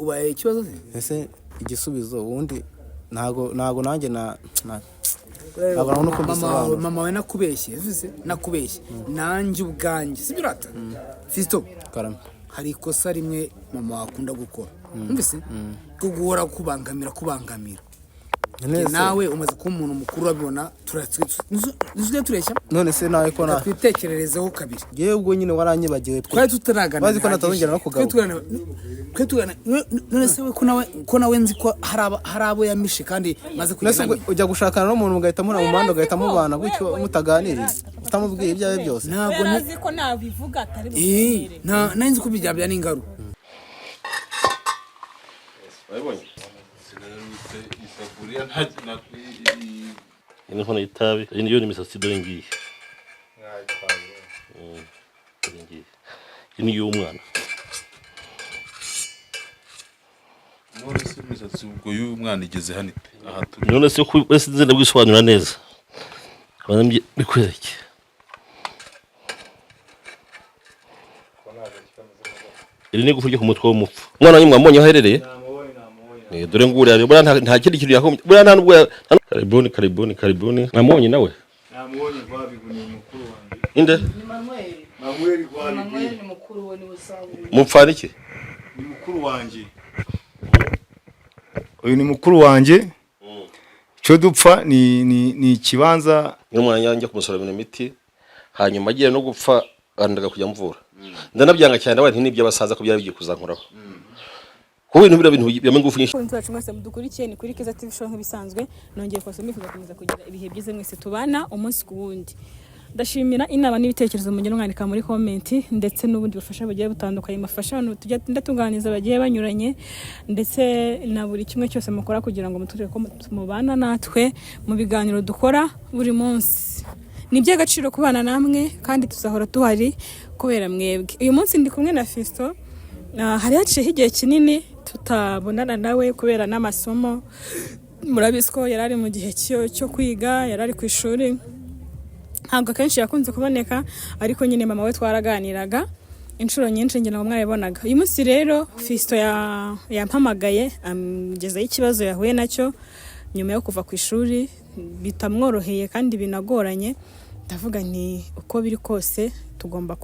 ubaye ikibazo ese igisubizo ubundi ntago nanjye mama we nakubeshye nanjye ubwanjye sibyo urata Fisto karame hari ikosa rimwe mama wakunda gukora umvise ko guhora kubangamira nawe umaze kuba umuntu mukuru abibona tureshya none se nawe ko twitekererezeho kabiri yewe ubwo nyine waranyibagiwe twari tutaragana bazi ko natazongera no kugaruka none se we ko nawe nzi ko hari abo yamishe kandi maze kugenda ujya gushakana n'umuntu ugahita muri mu muhanda ugahita mubana gutyo mutaganiriye utamubwiye ibyawe byose ntabwo nazi ko nabivuga atari bumere nanzi ko bijyabya n'ingaru inkono y'itabi iyo ni imisatsi dore ngiye iyi ni iy'umwana none se imisatsi ubwo y'umwana igeze hano aha turi none se ko wese nzenda bwisobanura neza abanambye bikwereke iri ni gufu ryo ku mutwe w'umupfu umwana wanyu mwambonye aho aherereye dore nguriya buriya nta kindi kintu yahombye buriya nta nubwo karibuni namubonye nawe namubonye babiguniye mukuru wanjye inde Manuel ni mukuru we ni usabu mupfana iki ni mukuru wanjye uyu ni mukuru wanjye cyo dupfa ni ikibanza n'umwana yanjye kumusora ibintu imiti hanyuma agiye no gupfa andaga kujya mvura ndanabyanga cyane abandi n'ibyo abasaza ko byari bigiye kuzankuraho kuko ibintu byamenye ngufu nyinshi kunzi wacu mwese mudukurikiye ni kuri Keza TV show nk'ibisanzwe nongeye kwasoma kuzakomeza kugira ibihe byiza mwese tubana umunsi ku wundi ndashimira inama n'ibitekerezo mugeno mwandika muri comment ndetse n'ubundi bufasha bugiye butandukanye mafasha abantu tujya ndatunganiza bagiye banyuranye ndetse na buri kimwe cyose mukora kugira ngo muturire ko mubana natwe mu biganiro dukora buri munsi ni by'agaciro kubana namwe kandi tuzahora tuhari kubera mwebwe uyu munsi ndi kumwe na Fisto hari haciye igihe kinini tutabonana nawe kubera n'amasomo murabizi ko yarari mu gihe cyo kwiga yarari ku ishuri ntabwo kenshi yakunze kuboneka ariko nyine mama we twaraganiraga inshuro nyinshi ngira ngo mwarabonaga uyu munsi rero Fisto yampamagaye amgezaho ikibazo yahuye nacyo nyuma yo kuva ku ishuri bitamworoheye kandi binagoranye ndavuga nti uko biri kose tugomba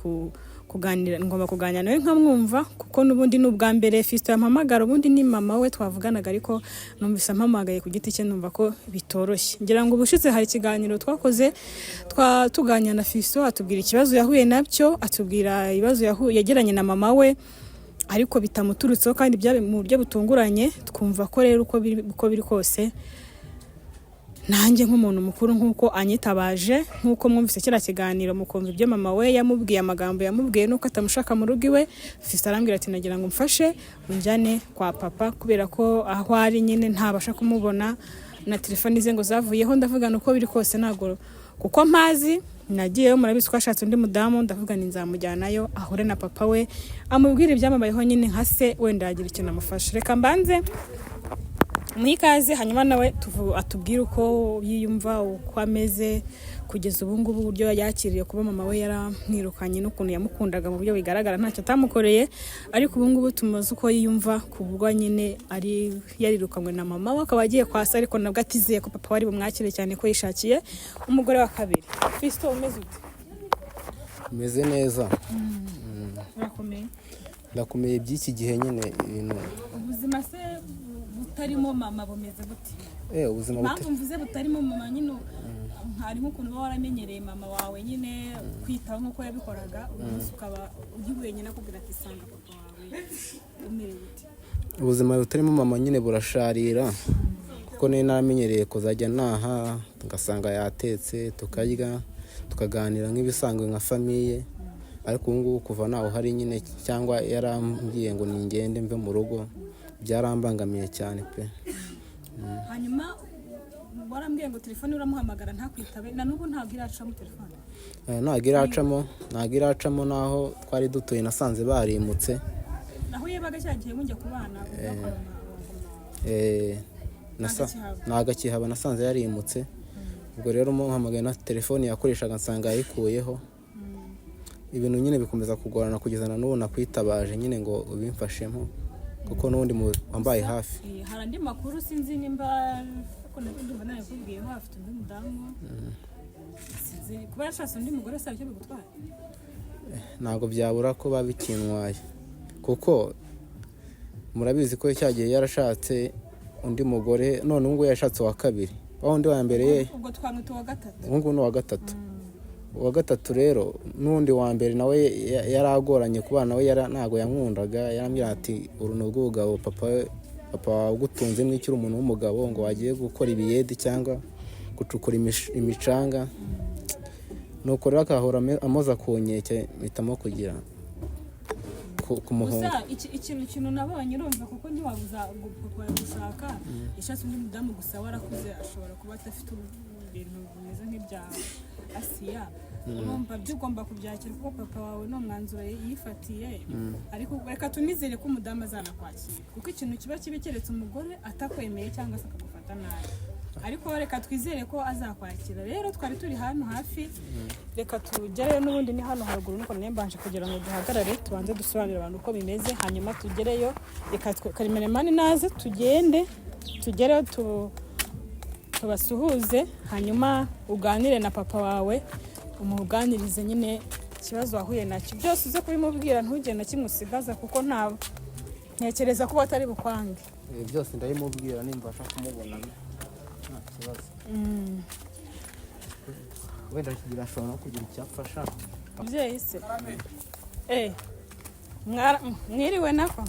kuganira nawe nkamwumva kuko nubundi n'ubwa mbere Fisto yampamagara ubundi ni mama we twavuganaga ariko numvise ampamagaye ku giti cye numva ko bitoroshye ngira ngo ubushize hari ikiganiro twakoze tuganira na Fisto atubwira ikibazo yahuye nabyo atubwira ibibazo yageranye na mama we ariko bitamuturutseho kandi byabe mu buryo butunguranye twumva ko rero uko biri kose nanjye nk'umuntu mukuru nk'uko anyitabaje nk'uko mwumvise kira kiganiro mukumva ibyo mama we yamubwiye amagambo yamubwiye nuko atamushaka mu rugo iwe Fisto arambwira ati nagira ngo mfashe unjyane kwa papa kubera ko aho ari nyine ntabasha kumubona na telefone ze ngo zavuyeho ndavuga nuko biri kose nago kuko mpazi nagiyeyo murabizi ko ashatse undi mudamu ndavuga ni nzamujyanayo ahure na papa we amubwira ibyamabayeho nyine nka se wenda yagira ikintu amufasha reka mbanze mwikaze hanyuma nawe atubwira uko yiyumva uko ameze kugeza ubu ngubu uburyo yakiriye kuba mama we yaramwirukanye n'ukuntu yamukundaga mu buryo bigaragara ntacyo atamukoreye ariko ubu ngubu tumaze uko yiyumva kubwa nyine ari yarirukanywe na mama we akaba agiye kwasa ariko nabwo atizeye ko papa wari bumwakire cyane ko yishakiye umugore wa kabiri Fisto umeze ute meze neza ndakomeye by'iki gihe nyine ibintu ubuzima se butarimo mama bumeze gute ubuzima mpamvu mvuze butarimo mama nyine hari nk'ukuntu uba waramenyereye mama wawe nyine kwitaho nk'uko yabikoraga umunsi ukaba ugihuye nyine akubwira ati sanga papa wawe umerewe gute ubuzima butarimo mama nyine burasharira kuko nari naramenyereye kuzajya naha ngasanga yatetse tukarya tukaganira nk'ibisanzwe nka famiye ariko ubu ngubu kuva naho hari nyine cyangwa yarambwiye ngo ningende mve mu rugo byarambangamiye cyane pe hanyuma warambwiye ngo telefone uramuhamagara ntakwitabe na n'ubu ntabwo iracamo telefone ntabwo iracamo naho twari dutuye nasanze barimutse naho yebaga cyagiye mujya kubana ntabwo akihaba nasanze yarimutse ubwo rero umuhamagaye na telefone yakoreshaga nsanga yayikuyeho ibintu nyine bikomeza kugorana kugeza na n'ubu nakwitabaje nyine ngo ubimfashemo kuko n'undi wambaye hafi. Hari andi makuru sinzi nimba ko ndumva nawe kubwiyeho afite undi mudamu sinzi kuba yashatse undi mugore se aricyo bigutwara. Ntabwo byabura ko babikinwaye kuko murabizi ko cyagiye yarashatse undi mugore none ngo yashatse wa kabiri wa undi wa mbere ye ubwo twamwita uwa gatatu ngo ni uwa gatatu. Uwa gatatu rero n'undi wa mbere nawe yaragoranye kuba nawe ntago yankundaga yarambwira ati uruno rw'ubugabo papa wagutunze mwikira umuntu w'umugabo ngo wagiye gukora ibiyedi cyangwa gucukura imicanga nuko rero akahora amoza kunyeke mitamo kugira kumuhunga. Gusa ikintu nabonye urumva kuko ntiwabuza gushaka yashatse undi mudamu gusa warakuze ashobora kuba adafite ibintu bimeze nk'ibya Asiya. Urumva byugomba kubyakira kuko papa wawe no mwanzuro yifatiye ariko reka tunizere ko umudamu azanakwakira kuko ikintu kiba kibe keretse umugore atakwemeye cyangwa se akagufata nabi ariko reka twizere ko azakwakira. Rero twari turi hano hafi reka tugereyo n'ubundi ni hano haruguru nuko nembanje kugira ngo duhagarare tubanze dusobanurire abantu uko bimeze hanyuma tugereyo reka Karimeremani naze tugereyo tubasuhuze hanyuma uganire na papa wawe umuganirize nyine ikibazo wahuye nacyo byose uze kubimubwira ntugende na kimwe usigaza kuko ntekereza ko batari bukwange. Byose ndabimubwira nimbasha kumubona nta kibazo. Wenda kigira ashobora kugira icyafasha. Mubyeyi se mwiriwe nako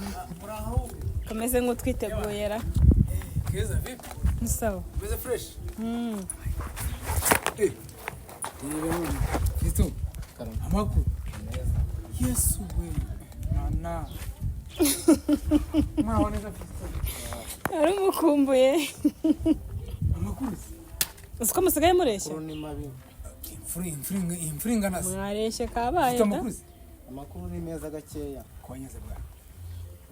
kameze nk'utwiteguye ra Keza vipi? Sawa. Beze fresh. Kitu. Amakuru. Yesu we. Nana. Mwaoneza Kristo. Ari mukumbuye. Amakuru. Usiko musigaye mureshya? Ni mabi. Imfringa nasi. Mwareshe kabaye da. Amakuru ni meza gakeya. Konyeze bwa.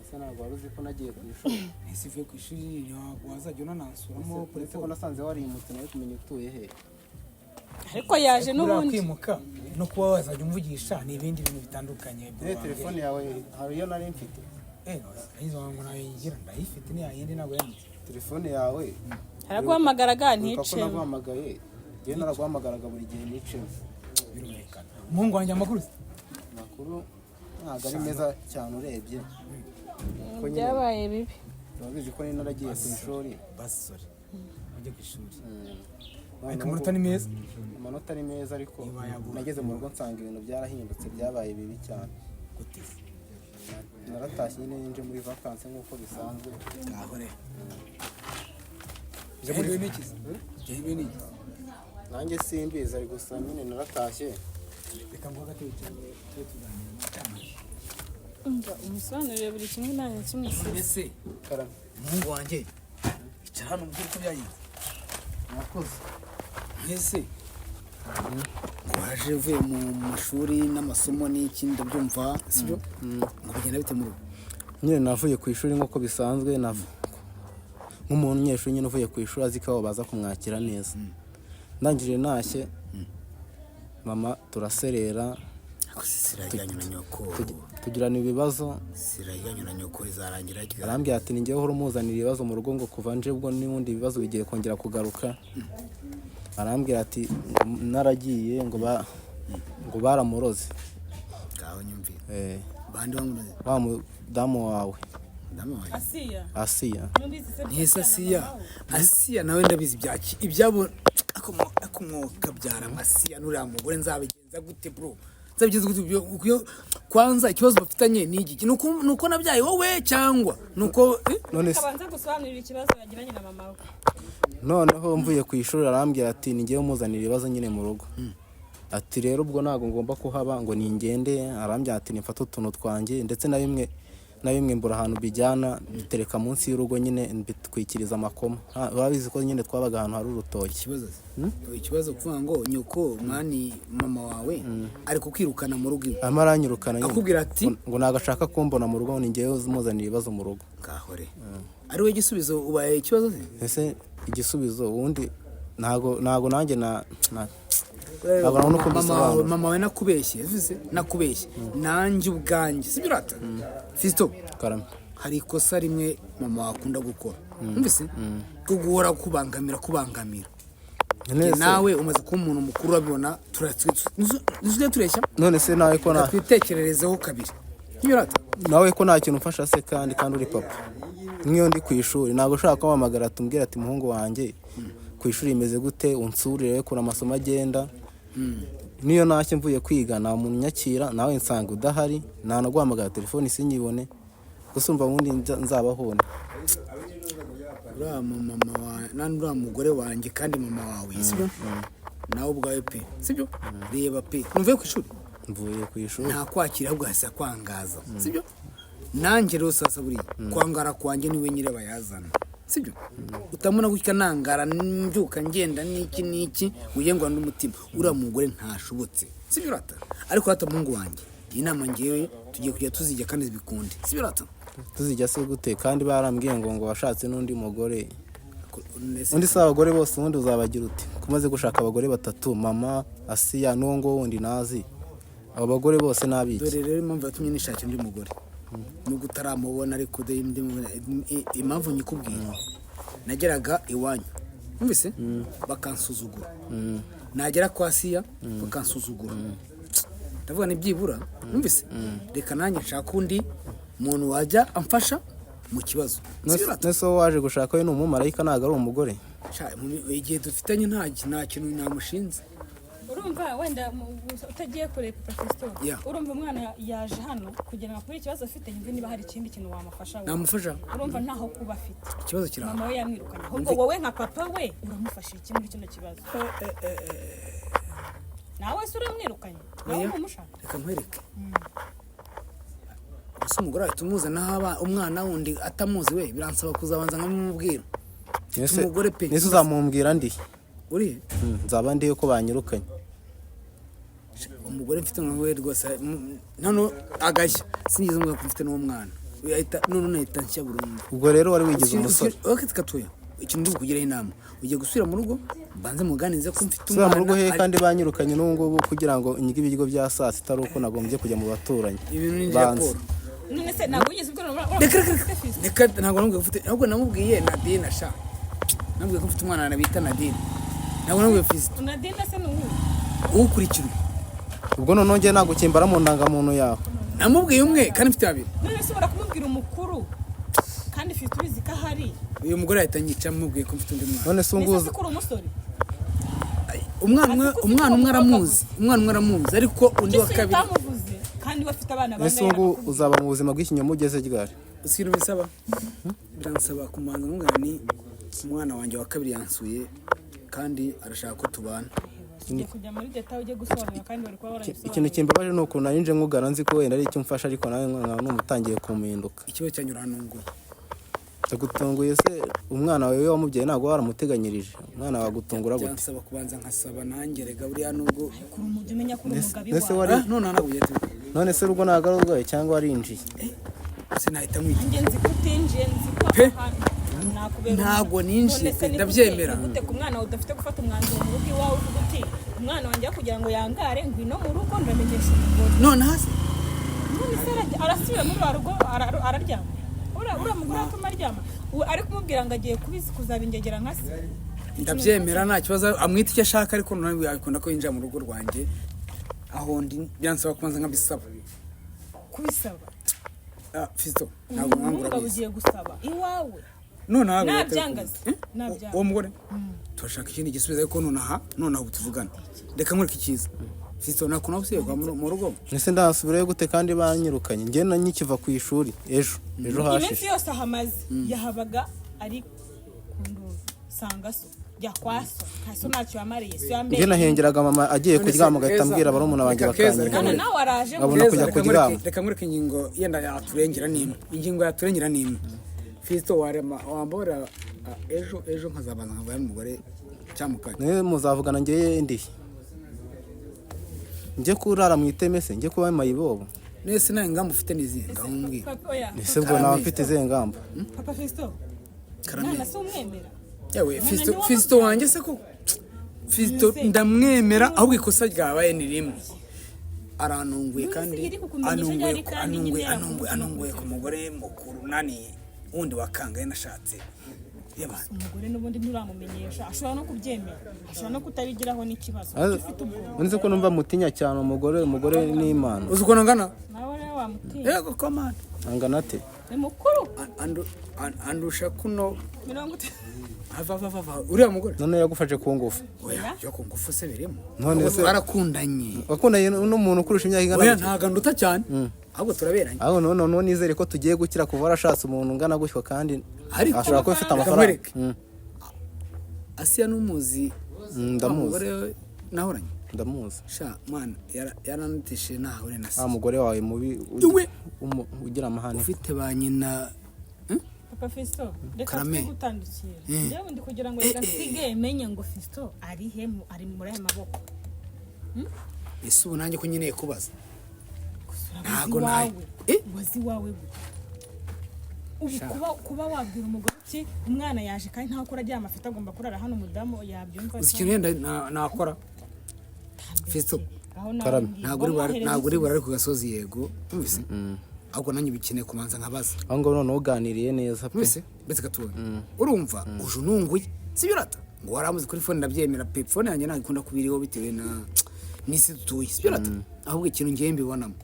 Ese ntabwo waruzi ko nagiye ku ishuri. Isivuye ku ishuri wazajya unanansuramo Polisi ko nasanze warimutse nawe kumenya utuye he. Ariko yaje n'ubundi kwimuka no kuba wazajya umvugisha ni ibindi bintu bitandukanye. Telefone yawe hariyo nari mfite. Izo ngo nawe yigira ndayifite ni yindi ntabwo yanditse. Telefone yawe haraguhamagaraga ntice. Ko naguhamagaye je naraguhamagaraga buri gihe nice. Birumvikana. Mungu wanjye amakuru ntabwo ari meza cyane urebye. Byabaye bibi. Urabizi ko naragiye ku ishuri. Basore. Ujye ku ishuri. Ariko amanota ni meza. Amanota ni meza ariko nageze mu rugo nsanga ibintu byarahindutse byabaye bibi cyane. Gute? Naratashye nyine ninje muri vacances nk'uko bisanzwe. Ahore. Je muri niki? Je niki? Nanjye simbiza ari gusa nyine naratashye. Reka ngo gateye cyane tuganira. Umusobanurire buri kimwe nta kimwe Ese karame Mungu wanjye icara hano mbwira uko byagenze. Nakoze. Ese waje uvuye mu mashuri n'amasomo n'ikindi byumva sibyo ngo bigenda bite mu rugo? Nyine navuye ku ishuri nk'uko bisanzwe nk'umuntu nyeshuri nyine uvuye ku ishuri azi ko baza kumwakira neza. Ndangije nashye mama turaserera Sirajyanye na nyoko. Tugirana ibibazo. Sirajyanye na nyoko izarangira cyane. Arambwira ati ninjye uhora umuzanira ibibazo mu rugo ngo kuva nje ubwo n'ubundi ibibazo bigiye kongera kugaruka. Arambwira ati naragiye ngo baramuroze. Gaho nyumvi. Bandi bamuroze. Wa mudamu wawe. Asiya. Nisa Asiya nawe ndabizi byaki. Ibyabo akumwoka byara Asiya nuriya mugore nzabigenza gute bro? Kwanza ikibazo bafitanye ni iki? Nuko nabyaye wowe cyangwa nuko none kabanza gusobanurira ikibazo yagiranye na mama we. Noneho mvuye ku ishuri arambwira ati ningiye umuzanira ibibazo nyine mu rugo. Ati rero ubwo ntago ngomba kuhaba ngo ningende. Arambwira ati nifata utuntu twanjye ndetse na bimwe mbura ahantu bijyana bitereka munsi y'urugo nyine bitwikiriza amakoma. Babizi ko nyine twabaga ahantu hari urutoki. Ikibazo kuvuga ngo nyoko mwani mama wawe ari kukwirukana mu rugo. Amaranyirukana nyine. Akubwira ati ngo nagashaka kumbona mu rugo ningiye umuzanira ibibazo mu rugo. Kahore. Ari we gisubizo ubaye ikibazo se? Ese igisubizo ubundi ntago nanjye mama we nakubeshye nanjye ubwanjye sibyo rata Fisto karame hari ikosa rimwe mama wakunda gukora mbese ko guhora kubangamira None se- nawe umaze kuba umuntu mukuru urabibona tureshya none se nawe ko nta twitekererezeho kabiri iyo rata nawe ko nta kintu umfasha se kandi uri papa nk'iyo ndi ku ishuri ntabwo ushaka kumpamagara tumbwira ati muhungu wanjye ku ishuri imeze gute unsurire kuri amasomo agenda niyo ntashye mvuye kwiga nta muntu unyakira nawe nsanga udahari ntanaguhamagara telefone sinyibone gusa umva ubundi nzabahone uriya mama wawe uriya mugore wanjye kandi mama wawe sibyo nawe ubwawe pe sibyo reba pe numvuye ku ishuri mvuye ku ishuri nta kwakira ahubwo hasa kwangaza sibyo nanjye rero sasa buriya kwangara kwanjye niwe nyirabayazana sibyo utamuna gutya nangara mbyuka ngenda n'iki ngo n'umutima uriya mugore ntashobotse sibyo rata ariko hata muhungu wanjye inama ngewe tugiye kujya tuzijya kandi zibikunde sibyo rata tuzijya se gute kandi barambwiye ngo washatse n'undi mugore undi si abagore bose ubundi uzabagira uti kumaze gushaka abagore 3 mama Asiya n'uwo ngo wundi nazi abo bagore bose nabiki dore rero impamvu yatumye nishakira undi mugore nubwo utaramubona ariko impamvu nyikubwiye nageraga iwanyu mbese bakansuzugura nagera kwa Asiya bakansuzugura ndavuga ni byibura mbese reka nanjye nshaka undi muntu wajya amfasha mu kibazo nese waje gushaka we n'umumarayika ntago ari umugore igihe dufitanye nta kintu namushinze urumva wenda utagiye kure Papa Fisto urumva umwana yaje hano kugira ngo kuri ikibazo afite nyumve niba hari ikindi kintu wamufasha namufasha urumva ntaho kuba afite ikibazo kiraho mama we yamwirukanye ahubwo wowe nka papa we uramufasha iki muri kino kibazo nawe se uramwirukanye nawe umushaka reka nkwereke gusa umugore ahita umuzana umwana wundi atamuzi we biransaba kuzabanza nkamubwira umugore pe nese uzamumbwira ndi uri nzaba ndiye ko banyirukanye umugore mfite nkawe rwose nano agashya singize ngo mfite n'umwana none nahita nshya burundu ubwo rero wari wigize umusore tukatuye ikintu ndi kugiraho inama ugiye gusubira mu rugo banze muganize ko mfite umwana mu rugo he kandi banyirukanye n'ubwo kugira ngo inyige ibigo bya saa sita ari uko nagombye kujya mu baturanyi ibintu ni raporo none se ntabwo ugeze ubwo reka ntabwo namubwiye ufite ahubwo namubwiye Nadine asha namubwiye ko mfite umwana bita Nadine ntabwo namubwiye Fisto Nadine se n'ubu ukurikira ubwo none ngiye nagukimbara mu ndangamuntu yawe namubwiye umwe kandi mfite 2 none se kumubwira umukuru kandi Fisto ubizi ko ahari uyu mugore ahita nyica mubwiye ko mfite undi mwana none se unguze umwana umwe aramuzi ariko undi wa kabiri kandi bafite abana bane nese ngo uzaba mu buzima bw'ikinyoma ugeze ryari usiru bisaba biransaba kumanza ngani umwana wanjye wa kabiri yansuye kandi arashaka ko tubana kujya muri detail ujye gusobanura kandi bari kuba barabisobanura ikintu kimbabaje nuko narinje nkugana nzi ko wenda ari icyo mfasha ariko nawe n'umutangiye kumuhinduka ikibazo cyanyura nungu ndagutunguye se umwana wawe wamubyaye ntabwo waramuteganyirije umwana wagutungura gute byansaba kubanza nkasaba nanjye rega buriya nubwo umenya ko umugabi wawe none se rugo ntabwo ari urwaye cyangwa warinjiye sinahita mwita ngenzi kutinjiye nzi ko ntabwo ninjiye ndabyemera gute ku mwana udafite gufata umwanzuro mu rugo iwawe uvuga uti umwana wanjye kugira ngo yangare ngwino mu rugo ndamenyesha umugore none hasi none se arasubira muri rugo araryama uriya mugore atuma aryama ari kumubwira ngo agiye kuzabingegera nka se ndabyemera nta kibazo amwita icyo ashaka ariko none yakunda ko yinjira mu rugo rwanjye aho ndi byansaba kubanza nkabisaba kubisaba Fisto ntabwo mwangura ugiye gusaba iwawe none nabyangaze uwo mugore turashaka ikindi gisubizo ariko nonaha tuvugana reka nkwereke icyiza Fisto nakuna usiye mu rugo nese ndasubirayo gute kandi banyirukanye njye na nyikiva ku ishuri ejo hashize iminsi yose ahamaze yahabaga ari kunduru sangaso jya kwaso kaso ntacyo yamariye so yambere njye nahengeraga mama agiye kuryama agahita ambwira barumuna banjye bakanyira nawe araje ngabona kujya kuryama reka nkwereke ingingo yenda yaturengera nimwe ingingo yaturengera nimwe Fisto wambora ejo nkazabanza nkava n'umugore cyamukanye ne muzavugana njye ndi njye kurara mu itemese njye kuba mayibobo nese nawe ngamba ufite nizihe ngambwi nese bwo nawe mfite izihe ngamba Papa Fisto karamera se umwemera yewe Fisto wanjye se ko Fisto ndamwemera ahubwo ikosa ryabaye ni rimwe aranunguye kandi iri kukumenyesha ryari kandi nyine anunguye ku mugore mukuru nani wundi wakangaye nashatse yaba umugore n'ubundi nturamumenyesha ashobora no kubyemera ashobora no kutabigiraho n'ikibazo ufite ubwo nzi ko numva mutinya cyane umugore ni Imana. uzi ukuntu angana nawe rero wamutinya yego komanda angana ate ni mukuru andusha kuno 50 ava uriya mugore none yagufashe ku ngufu oya yo ku ngufu se birimo none se barakundanye wakundanye n'umuntu kurusha imyaka ingana oya ntago nduta cyane ahubwo turaberanye aho none nizere ko tugiye gukira kuva warashatse umuntu ungana gutyo kandi ariko ashobora kuba afite amafaranga. Asiya n'umuzi ndamuzi nahoranye ndamuzi sha mwana yaranutishije nahure na se mugore wawe mubi ugira amahane ufite ba nyina Papa Fisto reka Karame. tugutandukira yewe ndi kugira ngo gasige menye ngo Fisto ari muri aya maboko ese ubu nanjye ko nkeneye kubaza ntago nawe wazi wawe ubu kuba wabwira umugore uti umwana yaje kandi ntaho kora aryama afite agomba kurara hano umudamu yabyumva ikintu yenda nakora Fisto Karame. ntabwo uri burare ku gasozi yego umvise ahubwo nanjye bikeneye kumanza nkabaza aho ngo none uganiriye neza pe umvise mbese katubona urumva uje ununguye sibyo rata ngo waramuze kuri phone ndabyemera pe phone yanjye ntabwo ikunda kubiriho bitewe na nisi tutuye sibyo rata ahubwo ikintu ngiye mbibonamo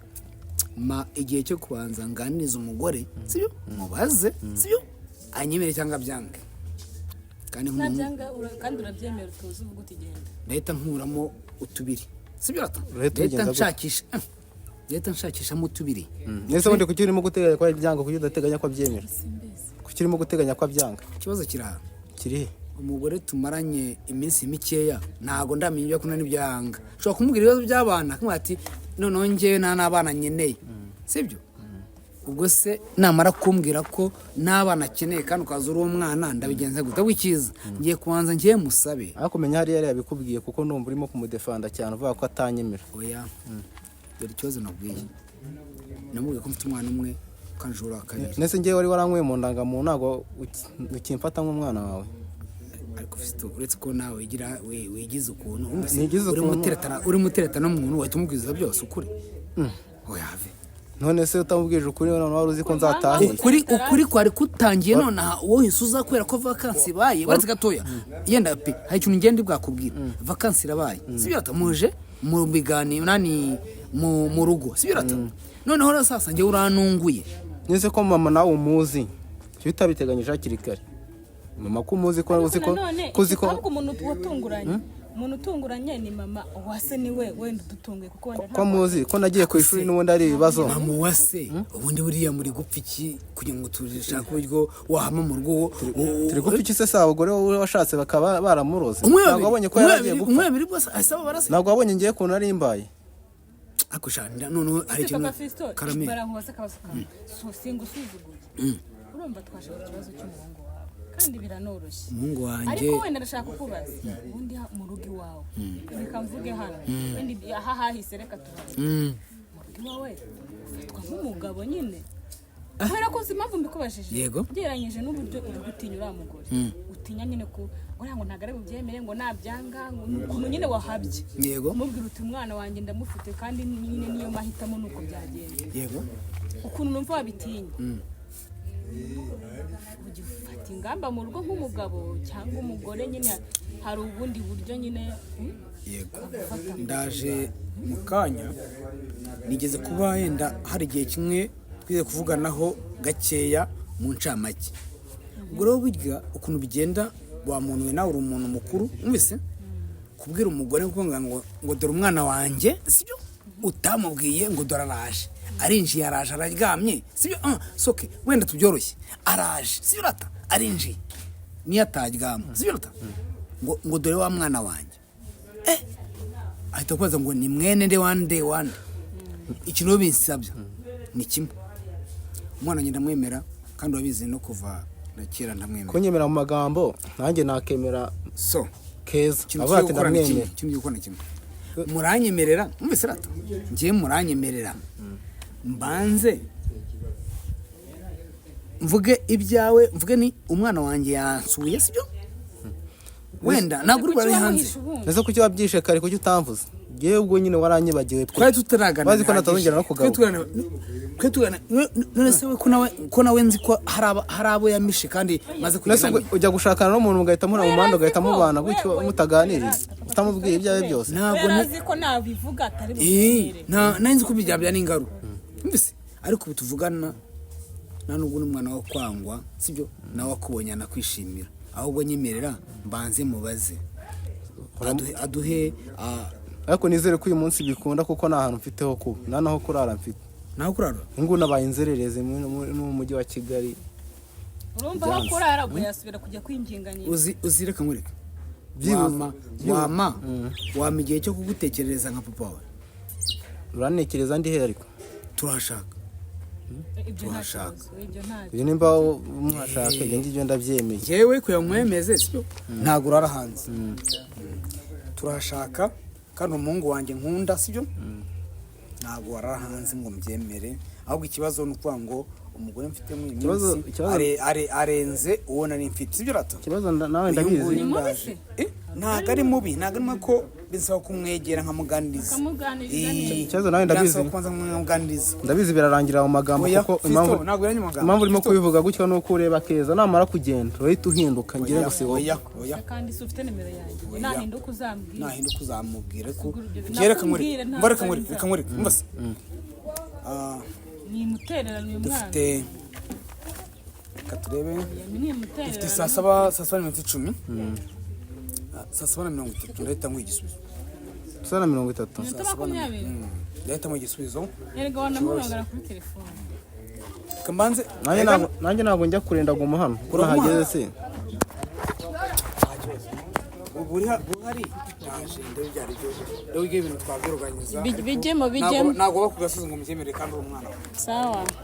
igihe cyo kubanza nganiriza umugore sibyo mubaze sibyo anyemere cyangwa byange kandi kandi urabyemera utuzi uvuga uti genda leta nkuramo utubiri sibyo rata leta nshakishamo utubiri nese ubundi kuki urimo guteganya ko byanga kuki udateganya ko abyemera kuki urimo guteganya ko abyanga ikibazo kiraha kiri umugore tumaranye iminsi mikeya ntago ndamenye ibyo kuna n'ibyanga ushobora kumubwira ibibazo by'abana akamubwira ati noneho njyewe nta n'abana nkeneye sibyo ubwo se namara kumbwira ko n'abana akeneye kandi ukaza uri umwana ndabigenza gute w'ikiza ngiye kubanza ngiye musabe ariko kumenya hariya yari yabikubwiye kuko numva urimo kumudefanda cyane uvuga ko atanyemera oya dore ikibazo nabwiye namubwiye ko mfite umwana umwe kandi ujura kabiri nese njyewe wari waranyweye mu ndangamuntu ntabwo ukimfata nk'umwana wawe ariko Fisto uretse ko nawe wigize ukuntu uri muteretana n'umuntu wahita umubwiza byose ukuri oya have none se utamubwije ukuri none wari uzi ko nzatahe ukuri kwari kutangiye none wowe usuza kubera ko vacancy baye baretse gatoya yenda pe hari ikintu ngende bwakubwira vacancy irabaye sibyo atamuje mu biganiro nani mu rugo sibyo noneho rero sasa ngiye uranunguye nese ko mama nawe umuzi cyo utabiteganyije hakiri kare mama ko umuzi ko uzi ko ahubwo umuntu utunguranye ni mama wase niwe wenda dutunguye kuko wenda ko muzi ko nagiye ku ishuri n'ubundi ari ibibazo mama wase ubundi buriya muri gupfa iki kugira ngo turishaka uburyo wahama mu rugo turi gupfa iki se sa abagore wowe washatse bakaba baramuroze ntabwo wabonye ko yaragiye gupfa umwebiri bwose asaba barase ntabwo wabonye ngiye ko nari imbaye akushanda none hari ikintu Karame barahuza kabasuka so singusuzuguye urumva twashe ikibazo cy'umuhungu kandi biranoroshye umuhungu wanjye ariko wenda ndashaka kubaza ubundi mu rugo iwawe reka mvuge hano wenda aha hahise reka tubaze mu rugo iwawe ufatwa nk'umugabo nyine kubera ko impamvu mbikubajije ugereranyije n'uburyo uri gutinya uriya mugore utinya nyine ko uriya ngo ntabwo ari bubyemere ngo nabyanga ukuntu nyine wahabye umubwira uti umwana wanjye ndamufite kandi nyine niyo mahitamo nuko byagenda ukuntu numva wabitinya ufata ingamba mu rugo nk'umugabo cyangwa umugore nyine hari ubundi buryo nyine ndaje mu kanya nigeze kuba yenda hari igihe kimwe twize kuvuganaho gakeya mu ncamake ubwo rero burya ukuntu bigenda wa muntu we nawe uri umuntu mukuru mwese kubwira umugore ngo dore umwana wanjye sibyo utamubwiye ngo dore araje arinjiye araje araryamye sibyo soke wenda tubyoroshye araje sibyo rata arinjiye niyo ataryama sibyo rata ngo dore wa mwana wanjye ahita kubaza ngo ni mwene nde wande ikintu binsabye ni kimwe umwana ngenda mwemera kandi wabizi no kuva na kera ndamwemera kunyemera mu magambo nanjye nakemera so keza avuga ati ndamwemera ikintu gikora kimwe muranyemerera mwese rata ngiye muranyemerera mbanze mvuge ibyawe mvuge ni umwana wanjye yansuye sibyo wenda ntabwo uri hanze nese kuki wabyishe kare kuki utamvuze yewe ubwo nyine waranyibagiwe twari tutaragana bazi ko natazongera no kugaruka twe tugana none se we ko nawe nzi ko hari abo yamishe kandi maze kugenda ujya gushakana n'umuntu ugahita mura mu muhanda ugahita mubana gutyo mutaganiriye utamubwiye ibyawe byose ntabwo nzi ko nabivuga atari bumubwire nanzi ko bijyabya n'ingaru mbese ariko ubu tuvugana nta nubwo n'umwana wo kwangwa sibyo nawe akubonye anakwishimira ahubwo nyemerera mbanze mubaze aduhe ariko nizere ko uyu munsi bikunda kuko nta hantu mfite ho kuba nta naho kurara mfite naho kurara ngo nabaye inzerereze mu mujyi wa Kigali urumva aho kurara ubwo yasubira kujya kwinjinganya uzireka nkureka wama igihe cyo kugutekerereza nka papa wawe uranekereza ndi he ariko turashaka ibyo nimba mwashaka ibyo ngibyo ndabyemeye yewe kuya mwemeze sibyo ntabwo urara hanze turashaka kandi umuhungu wanjye nkunda sibyo ntabwo warara hanze ngo mbyemere ahubwo ikibazo ni ukuvuga ngo umugore mfite mu minsi arenze uwo nari mfite sibyo rato ikibazo nawe ndabizi ntabwo ari mubi ntabwo ari ko bisaba kumwegera nkamuganiriza ikibazo nawe ndabizi birarangira mu magambo kuko impamvu urimo kubivuga gutyo nuko ureba keza namara kugenda urahita uhinduka ngira ngo si wowe kandi se ufite nimero yanjye nahinduka uzamubwira ko reka nkureka mbase ni mutererano uyu mwana dufite reka turebe dufite saa saba n'iminota 10 saa saba na 30 ndahita nkwiye igisubizo saa na 30 ndahita nkwiye igisubizo erega wanamuhamagara kuri telefone kambanze nanjye ntabwo njya kurenda guma hano kurahageze se buhari naje ndebe byari byo rero ibintu twabyoroganiza bijyemo ntabwo bakugasoza ngo mubyemere kandi uri umwana sawa